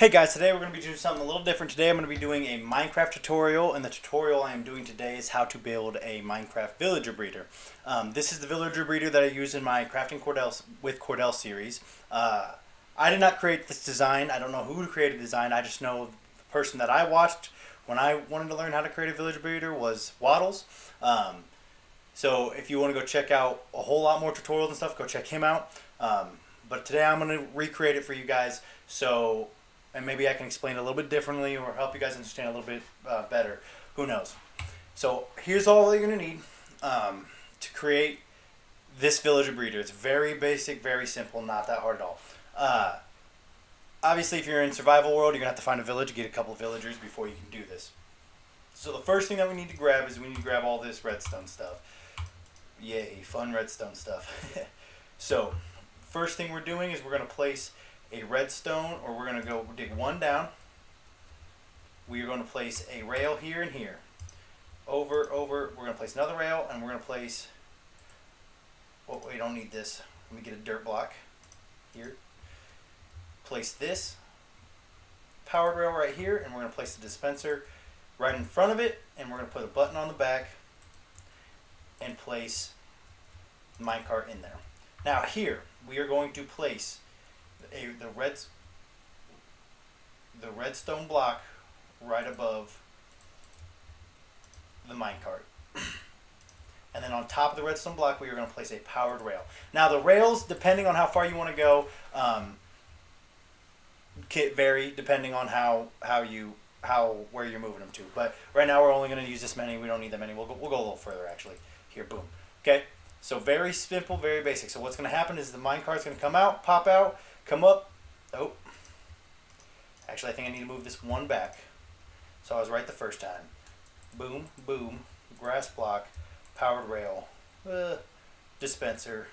Hey guys, today we're going to be doing something a little different. Today I'm going to be doing a Minecraft tutorial, and the tutorial I am doing today is how to build a Minecraft villager breeder. This is the villager breeder that I use in my Crafting Cordell series. I did not create this design. I don't know who created the design. I just know the person that I watched when I wanted to learn how to create a villager breeder was Wattles. So if you want to go check out a whole lot more tutorials and stuff, go check him out. But today I'm going to recreate it for you guys. And maybe I can explain it a little bit differently or help you guys understand a little bit better. Who knows? So here's all you're going to need to create this villager breeder. It's very basic, very simple, not that hard at all. Obviously, if you're in survival world, you're going to have to find a village, get a couple of villagers before you can do this. So the first thing that we need to grab is we need to grab all this redstone stuff. Yay, fun redstone stuff. So first thing we're doing is we're going to place a redstone, or we're going to go dig one down. We are going to place a rail here and here. Over, we're going to place another rail, and we're going to place, oh, we don't need this. Let me get a dirt block here. Place this powered rail right here, and we're going to place the dispenser right in front of it, and we're going to put a button on the back and place the minecart in there. Now here, we are going to place the redstone block right above the minecart. And then on top of the redstone block, we are going to place a powered rail. Now the rails, depending on how far you want to go, can vary depending on where you're moving them to. But right now we're only going to use this many. We don't need that many. We'll go a little further actually. Here, boom. Okay. So very simple, very basic. So what's going to happen is the minecart's going to come out, pop out, come up. Oh. Actually, I think I need to move this one back. So I was right the first time. Boom, boom, grass block, powered rail, dispenser,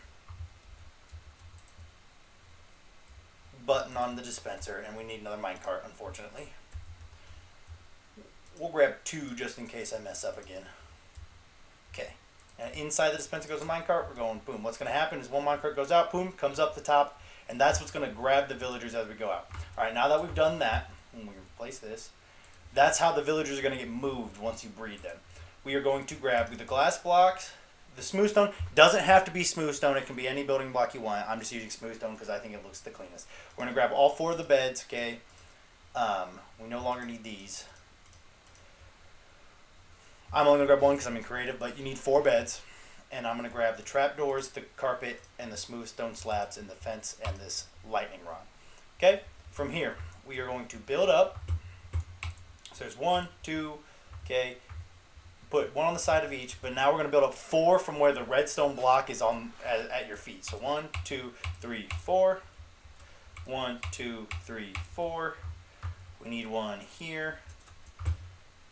button on the dispenser, and we need another minecart, unfortunately. We'll grab two just in case I mess up again. Okay. And inside the dispenser goes a minecart. We're going boom. What's going to happen is one minecart goes out, boom, comes up the top, and that's what's going to grab the villagers as we go out. All right, now that we've done that, and we replace this, that's how the villagers are going to get moved once you breed them. We are going to grab the glass blocks, the smooth stone. Doesn't have to be smooth stone. It can be any building block you want. I'm just using smooth stone because I think it looks the cleanest. We're going to grab all four of the beds, okay? We no longer need these. I'm only going to grab one because I'm in creative, but you need 4 beds. And I'm going to grab the trapdoors, the carpet, and the smooth stone slabs, and the fence, and this lightning rod. Okay? From here, we are going to build up. So there's 1, 2, okay? Put 1 on the side of each, but now we're going to build up 4 from where the redstone block is on at your feet. So 1, 2, 3, 4. 1, 2, 3, 4. We need 1 here.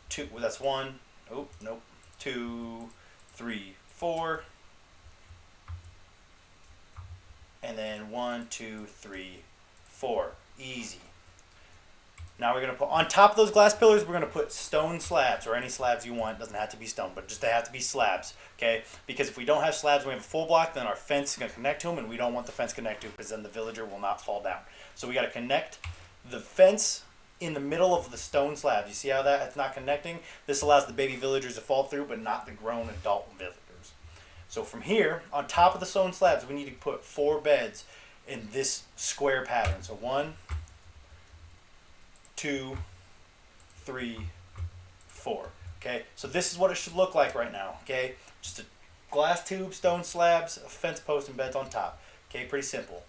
2, well, that's 1. Oh, nope. 2, 3, 4. And then 1, 2, 3, 4. Easy. Now we're going to put, on top of those glass pillars, we're going to put stone slabs, or any slabs you want. It doesn't have to be stone, but just they have to be slabs, okay? Because if we don't have slabs, we have a full block, then our fence is going to connect to them, and we don't want the fence connect to, because then the villager will not fall down. So we got to connect the fence in the middle of the stone slabs. You see how it's not connecting? This allows the baby villagers to fall through, but not the grown adult villagers. So from here, on top of the stone slabs, we need to put 4 beds in this square pattern. So 1, 2, 3, 4. Okay, so this is what it should look like right now. Okay, just a glass tube, stone slabs, a fence post, and beds on top. Okay, pretty simple.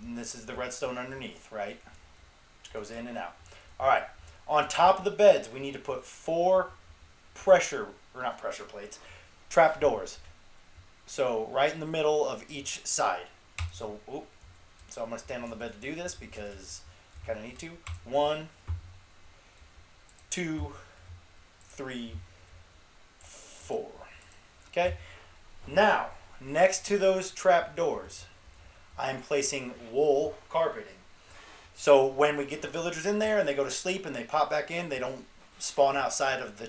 And this is the redstone underneath, right? Which goes in and out. All right, on top of the beds, we need to put 4 not pressure plates, trap doors. So right in the middle of each side. So I'm going to stand on the bed to do this because I kind of need to. 1, 2, 3, 4. Okay. Now, next to those trap doors, I'm placing wool carpeting. So when we get the villagers in there and they go to sleep and they pop back in, they don't spawn outside of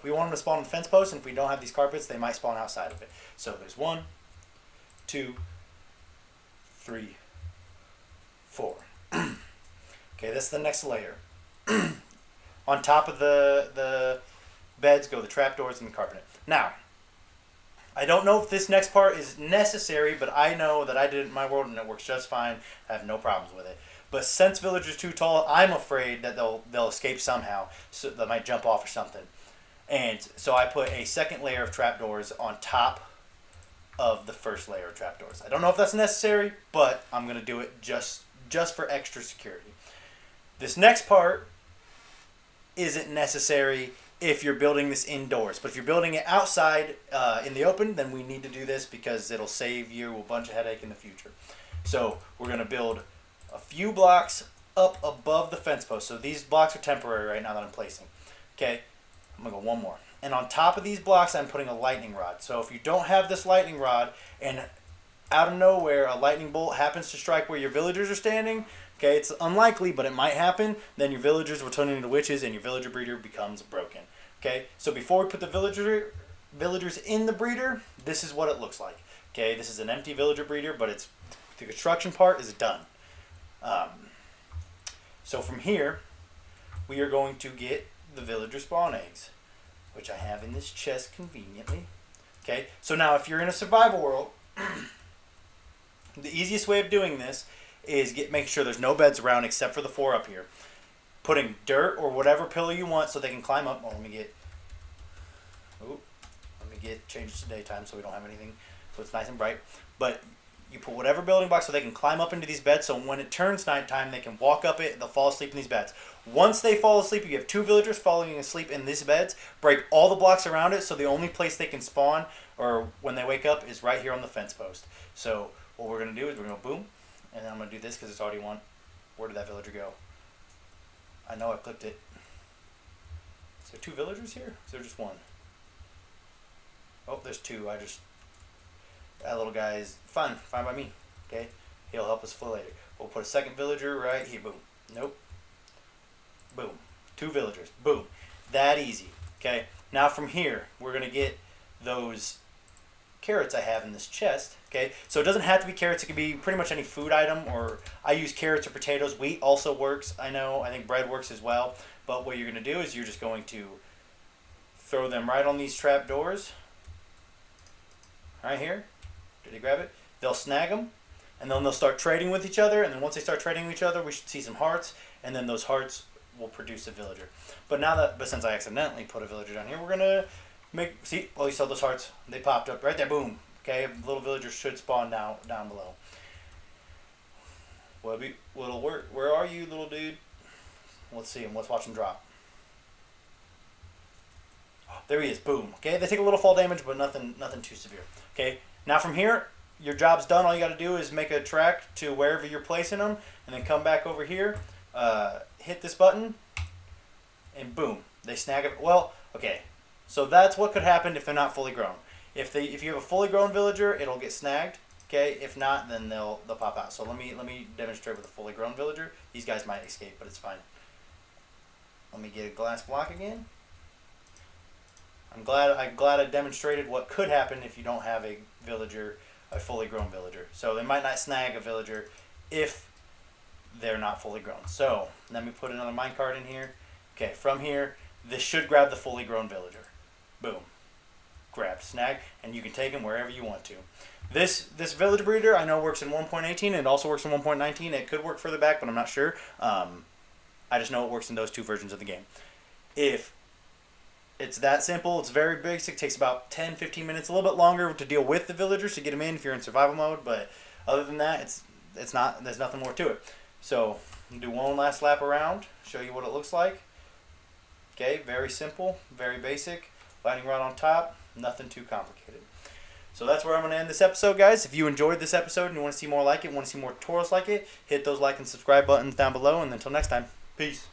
we want them to spawn on the fence post, and if we don't have these carpets, they might spawn outside of it. So there's 1, 2, 3, 4. Okay, that's the next layer. On top of the beds go the trapdoors and the carpet. Now, I don't know if this next part is necessary, but I know that I did it in my world and it works just fine. I have no problems with it. But since villagers are too tall, I'm afraid that they'll escape somehow. So they might jump off or something. And so I put a second layer of trapdoors on top of the first layer of trapdoors. I don't know if that's necessary, but I'm going to do it just for extra security. This next part isn't necessary if you're building this indoors. But if you're building it outside in the open, then we need to do this because it'll save you a bunch of headache in the future. So we're going to build a few blocks up above the fence post. So these blocks are temporary right now that I'm placing. Okay, I'm going to go one more. And on top of these blocks, I'm putting a lightning rod. So if you don't have this lightning rod and out of nowhere a lightning bolt happens to strike where your villagers are standing, okay, it's unlikely, but it might happen, then your villagers will turn into witches and your villager breeder becomes broken. Okay, so before we put the villagers in the breeder, this is what it looks like. Okay, this is an empty villager breeder, but it's the construction part is done. So from here, we are going to get the villager spawn eggs, which I have in this chest conveniently. Okay, so now if you're in a survival world, the easiest way of doing this is making sure there's no beds around except for the 4 up here. Putting dirt or whatever pillow you want so they can climb up. Oh, let me change it to daytime so we don't have anything, so it's nice and bright. But you put whatever building block so they can climb up into these beds, so when it turns nighttime, they can walk up it, they'll fall asleep in these beds. Once they fall asleep, you have 2 villagers falling asleep in these beds, break all the blocks around it, so the only place they can spawn, or when they wake up, is right here on the fence post. So what we're going to do is we're going to boom, and then I'm going to do this because it's already one. Where did that villager go? I know I clicked it. Is there 2 villagers here? Is there just 1? Oh, there's 2. That little guy is fine by me. Okay, he'll help us flow later. We'll put a second villager right here. Boom. Nope. Boom. 2 villagers. Boom. That easy. Okay. Now from here, we're gonna get those carrots I have in this chest. Okay. So it doesn't have to be carrots. It can be pretty much any food item, or I use carrots or potatoes. Wheat also works. I know. I think bread works as well. But what you're gonna do is you're just going to throw them right on these trap doors. Right here. Did he grab it? They'll snag them, and then they'll start trading with each other, and then once they start trading with each other, we should see some hearts, and then those hearts will produce a villager. But since I accidentally put a villager down here, we're gonna see, you saw those hearts, they popped up right there, boom. Okay, little villagers should spawn down below. Little work. Where are you, little dude? Let's see him. Let's watch him drop. Oh, there he is. Boom. Okay, they take a little fall damage, but nothing too severe. Okay. Now from here, your job's done. All you got to do is make a track to wherever you're placing them, and then come back over here, hit this button, and boom, they snag it. Well, okay, so that's what could happen if they're not fully grown. If you have a fully grown villager, it'll get snagged. Okay, if not, then they'll pop out. So let me demonstrate with a fully grown villager. These guys might escape, but it's fine. Let me get a glass block again. I'm glad I demonstrated what could happen if you don't have a fully grown villager. So they might not snag a villager if they're not fully grown. So let me put another minecart in here. Okay, from here, this should grab the fully grown villager. Boom. Grab, snag, and you can take them wherever you want to. This village breeder I know works in 1.18 and it also works in 1.19. It could work further back, but I'm not sure. I just know it works in those 2 versions of the game. If it's that simple, it's very basic. It takes about 10-15 minutes, a little bit longer to deal with the villagers to get them in if you're in survival mode, but other than that, there's nothing more to it. So I'm gonna do one last lap around, show you what it looks like. Okay, very simple, very basic. Lightning rod on top, nothing too complicated. So that's where I'm going to end this episode, guys. If you enjoyed this episode and you want to see more like it, want to see more tutorials like it, hit those like and subscribe buttons down below. And until next time, peace.